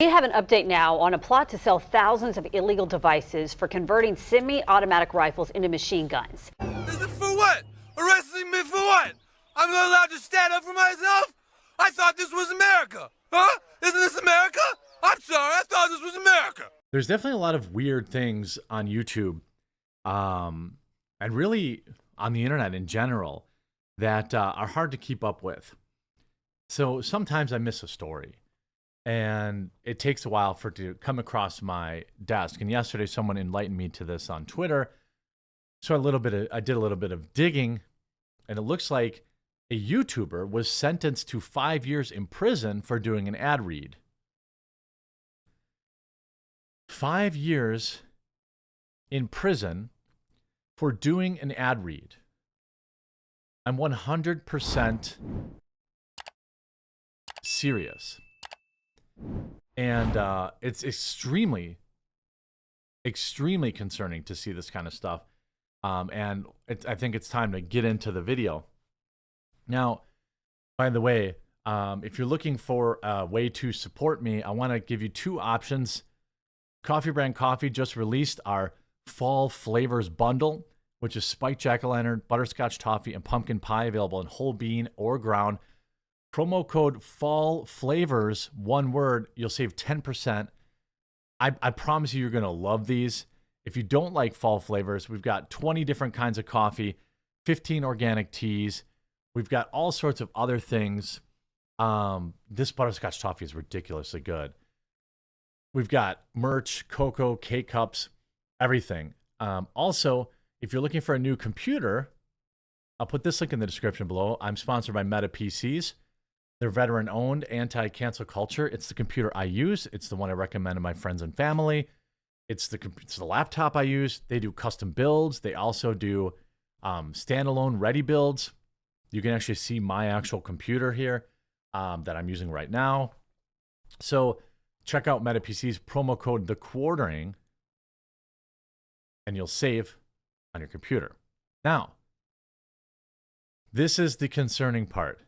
We have an update now on a plot to sell thousands of illegal devices for converting semi-automatic rifles into machine guns. Is it for what? Arresting me for what? I'm not allowed to stand up for myself? I thought this was America. Huh? Isn't this America? I'm sorry, I thought this was America. There's definitely a lot of weird things on YouTube, and really on the internet in general, that are hard to keep up with. So sometimes I miss a story, and it takes a while for it to come across my desk. And yesterday, someone enlightened me to this on Twitter. So I did a little bit of digging, and it looks like a YouTuber was sentenced to 5 years in prison for doing an ad read. 5 years in prison for doing an ad read. I'm 100% serious. And it's extremely concerning to see this kind of stuff. I think it's time to get into the video. Now, by the way, if you're looking for a way to support me, I want to give you two options. Coffee Brand Coffee just released our Fall Flavors Bundle, which is spiked jack-o'-lantern, butterscotch toffee, and pumpkin pie, available in whole bean or ground. Promo code Fall Flavors, one word, you'll save 10%. I promise you're going to love these. If you don't like fall flavors, we've got 20 different kinds of coffee, 15 organic teas. We've got all sorts of other things. This butterscotch toffee is ridiculously good. We've got merch, cocoa, K-Cups, everything. Also, if you're looking for a new computer, I'll put this link in the description below. I'm sponsored by Meta PCs. They're veteran-owned, anti-cancel culture. It's the computer I use. It's the one I recommend to my friends and family. It's the laptop I use. They do custom builds. They also do standalone ready builds. You can actually see my actual computer here that I'm using right now. So check out Meta PC's promo code TheQuartering, and you'll save on your computer. Now, this is the concerning part.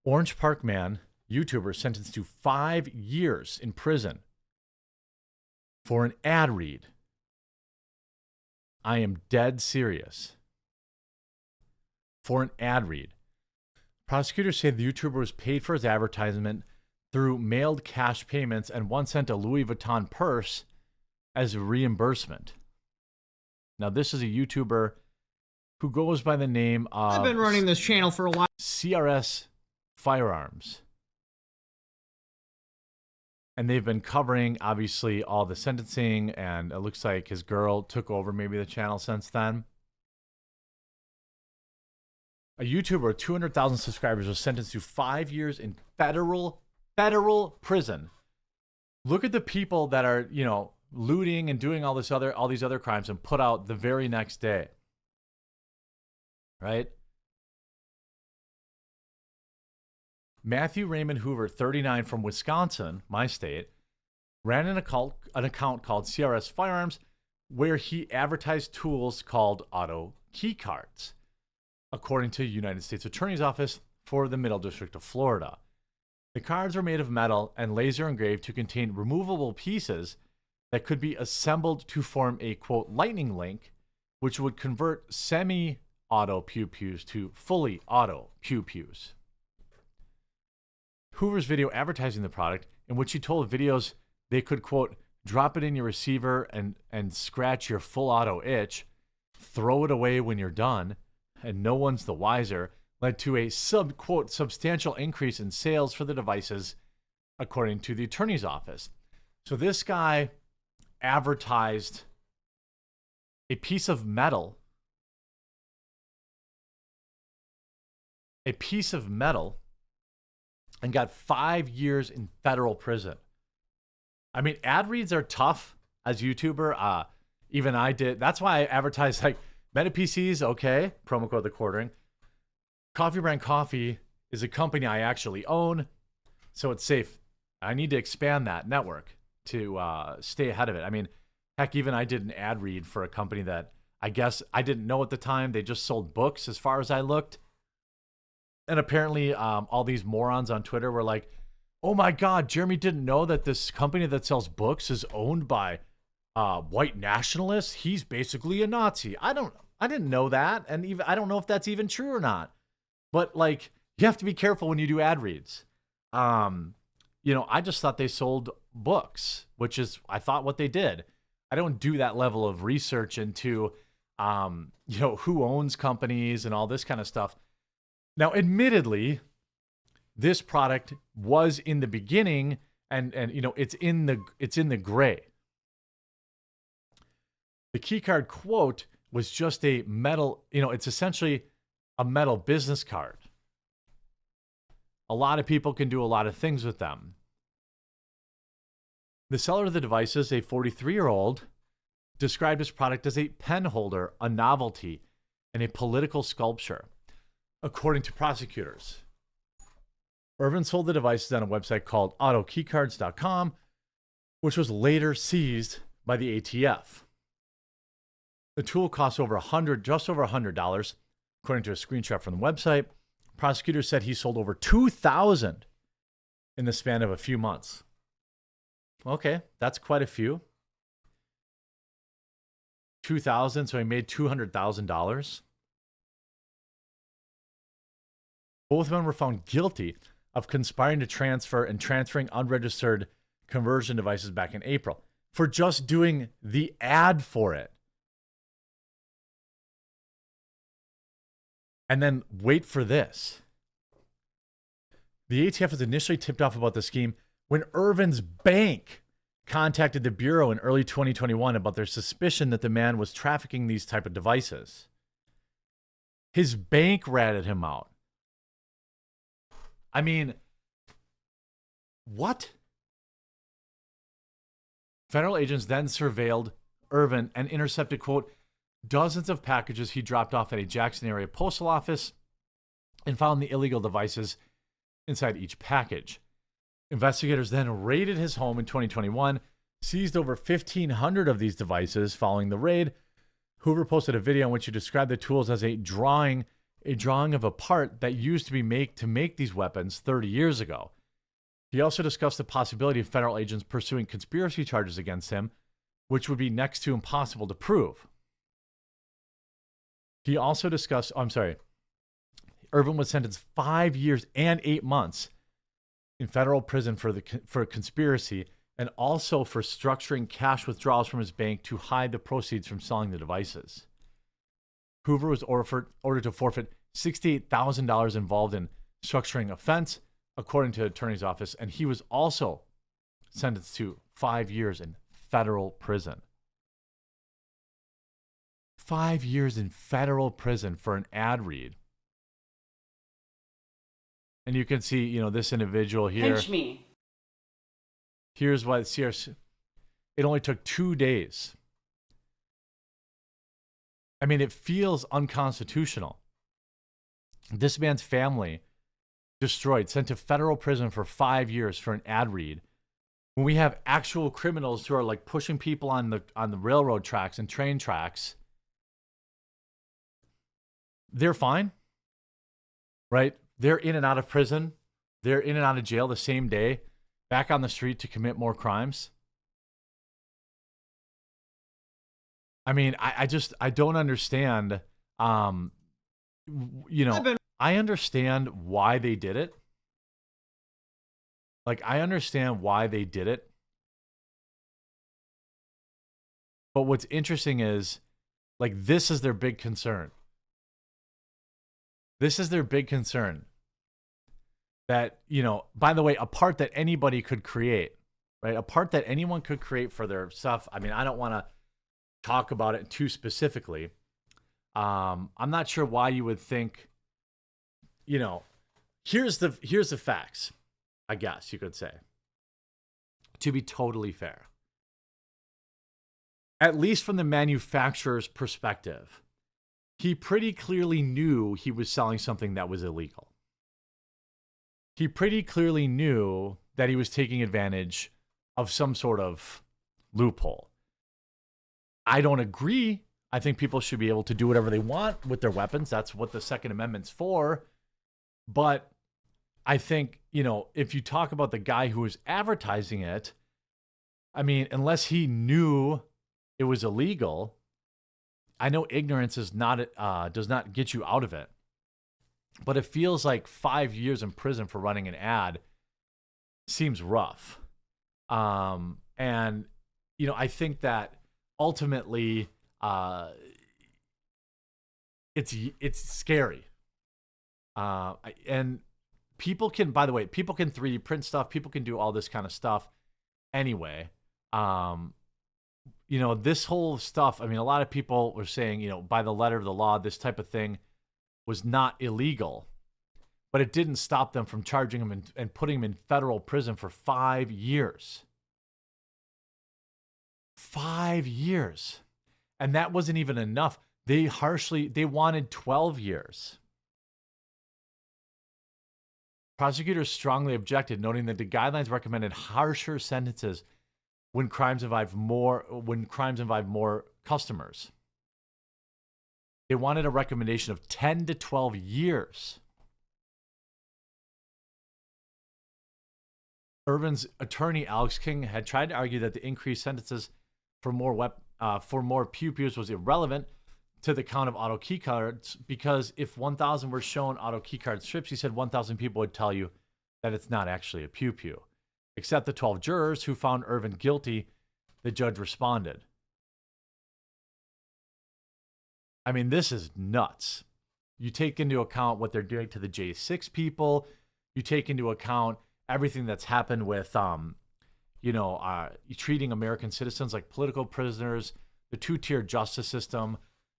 Orange Park Man, YouTuber, sentenced to 5 years in prison for an ad read. I am dead serious. For an ad read. Prosecutors say the YouTuber was paid for his advertisement through mailed cash payments and once sent a Louis Vuitton purse as a reimbursement. Now, this is a YouTuber who goes by the name of... I've been running this channel for a while. CRS Firearms. And they've been covering, obviously, all the sentencing, and it looks like his girl took over maybe the channel since then. A YouTuber with 200,000 subscribers was sentenced to 5 years in federal prison. Look at the people that are, looting and doing all these other crimes and put out the very next day. Right? Matthew Raymond Hoover, 39, from Wisconsin, my state, ran an account called CRS Firearms, where he advertised tools called auto key cards, according to United States Attorney's Office for the Middle District of Florida. The cards were made of metal and laser engraved to contain removable pieces that could be assembled to form a, quote, lightning link, which would convert semi-auto pew-pews to fully auto pew-pews. Hoover's video advertising the product, in which he told videos they could, quote, drop it in your receiver and scratch your full auto itch, throw it away when you're done, and no one's the wiser, led to a quote, substantial increase in sales for the devices, according to the attorney's office. So this guy advertised a piece of metal, and got 5 years in federal prison. I mean, ad reads are tough as YouTuber. Even I did. That's why I advertised like Meta PCs, okay, promo code TheQuartering. Coffee Brand Coffee is a company I actually own, so it's safe. I need to expand that network to stay ahead of it. I mean, heck, even I did an ad read for a company that I guess I didn't know at the time. They just sold books as far as I looked. And apparently all these morons on Twitter were like, oh my God, Jeremy didn't know that this company that sells books is owned by white nationalists. He's basically a Nazi. I didn't know that. And even, I don't know if that's even true or not, but like, you have to be careful when you do ad reads. I just thought they sold books, which is, I thought what they did. I don't do that level of research into, who owns companies and all this kind of stuff. Now, admittedly, this product was in the beginning, and it's in the gray. The keycard quote was just a metal, it's essentially a metal business card. A lot of people can do a lot of things with them. The seller of the devices, a 43-year-old, described his product as a pen holder, a novelty, and a political sculpture, according to prosecutors. Irvin sold the devices on a website called autokeycards.com, which was later seized by the ATF. The tool cost just over $100, according to a screenshot from the website. Prosecutors said he sold over 2,000 in the span of a few months. Okay, that's quite a few. 2,000, so he made $200,000. Both men were found guilty of conspiring to transfer and transferring unregistered conversion devices back in April for just doing the ad for it. And then wait for this. The ATF was initially tipped off about the scheme when Irvin's bank contacted the Bureau in early 2021 about their suspicion that the man was trafficking these type of devices. His bank ratted him out. I mean, what? Federal agents then surveilled Irvin and intercepted, quote, dozens of packages he dropped off at a Jackson area postal office and found the illegal devices inside each package. Investigators then raided his home in 2021, seized over 1,500 of these devices following the raid. Hoover posted a video in which he described the tools as a drawing of a part that used to be made to make these weapons 30 years ago. He also discussed the possibility of federal agents pursuing conspiracy charges against him, which would be next to impossible to prove. He also discussed, Irvin was sentenced 5 years and 8 months in federal prison for conspiracy and also for structuring cash withdrawals from his bank to hide the proceeds from selling the devices. Hoover was ordered to forfeit $68,000 involved in structuring offense, according to the attorney's office, and he was also sentenced to 5 years in federal prison. 5 years in federal prison for an ad read. And you can see, this individual here. Pinch me. Here's what it only took 2 days. I mean, it feels unconstitutional. This man's family destroyed, sent to federal prison for 5 years for an ad read. When we have actual criminals who are like pushing people on the railroad tracks and train tracks, they're fine, right? They're in and out of prison. They're in and out of jail the same day, back on the street to commit more crimes. I mean, I don't understand. I understand why they did it. Like, I understand why they did it. But what's interesting is, like, this is their big concern. This is their big concern. That, by the way, a part that anybody could create, right? A part that anyone could create for their stuff. I mean, I don't want to talk about it too specifically. I'm not sure why you would think, here's the facts, I guess you could say, to be totally fair. At least from the manufacturer's perspective, he pretty clearly knew he was selling something that was illegal. He pretty clearly knew that he was taking advantage of some sort of loophole. I don't agree. I think people should be able to do whatever they want with their weapons. That's what the Second Amendment's for. But I think, you know, if you talk about the guy who was advertising it, I mean, unless he knew it was illegal, I know ignorance is not does not get you out of it. But it feels like 5 years in prison for running an ad seems rough. And, you know, I think that ultimately it's scary. And people can, by the way, people can 3D print stuff. People can do all this kind of stuff anyway. You know, this whole stuff, I mean, a lot of people were saying, you know, by the letter of the law, this type of thing was not illegal, but it didn't stop them from charging him and putting him in federal prison for 5 years. 5 years. And that wasn't even enough. They wanted 12 years. Prosecutors strongly objected, noting that the guidelines recommended harsher sentences when crimes involve more customers. They wanted a recommendation of 10 to 12 years. Irvin's attorney, Alex King, had tried to argue that the increased sentences for more pew-pews was irrelevant to the count of auto key cards, because if 1,000 were shown auto key card strips, he said 1,000 people would tell you that it's not actually a pew-pew. Except the 12 jurors who found Irvin guilty, the judge responded. I mean, this is nuts. You take into account what they're doing to the J6 people. You take into account everything that's happened with, treating American citizens like political prisoners, the two-tier justice system.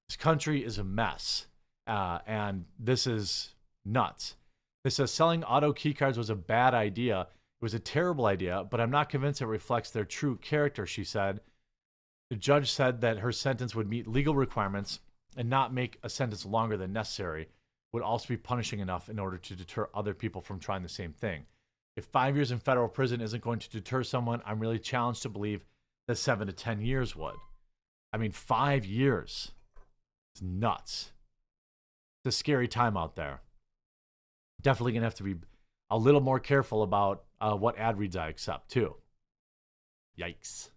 This country is a mess, and this is nuts. This says selling auto key cards was a bad idea. It was a terrible idea, but I'm not convinced it reflects their true character, she said. The judge said that her sentence would meet legal requirements and not make a sentence longer than necessary, would also be punishing enough in order to deter other people from trying the same thing. If 5 years in federal prison isn't going to deter someone, I'm really challenged to believe that 7 to 10 years would. I mean, 5 years. It's nuts. It's a scary time out there. Definitely going to have to be a little more careful about what ad reads I accept, too. Yikes.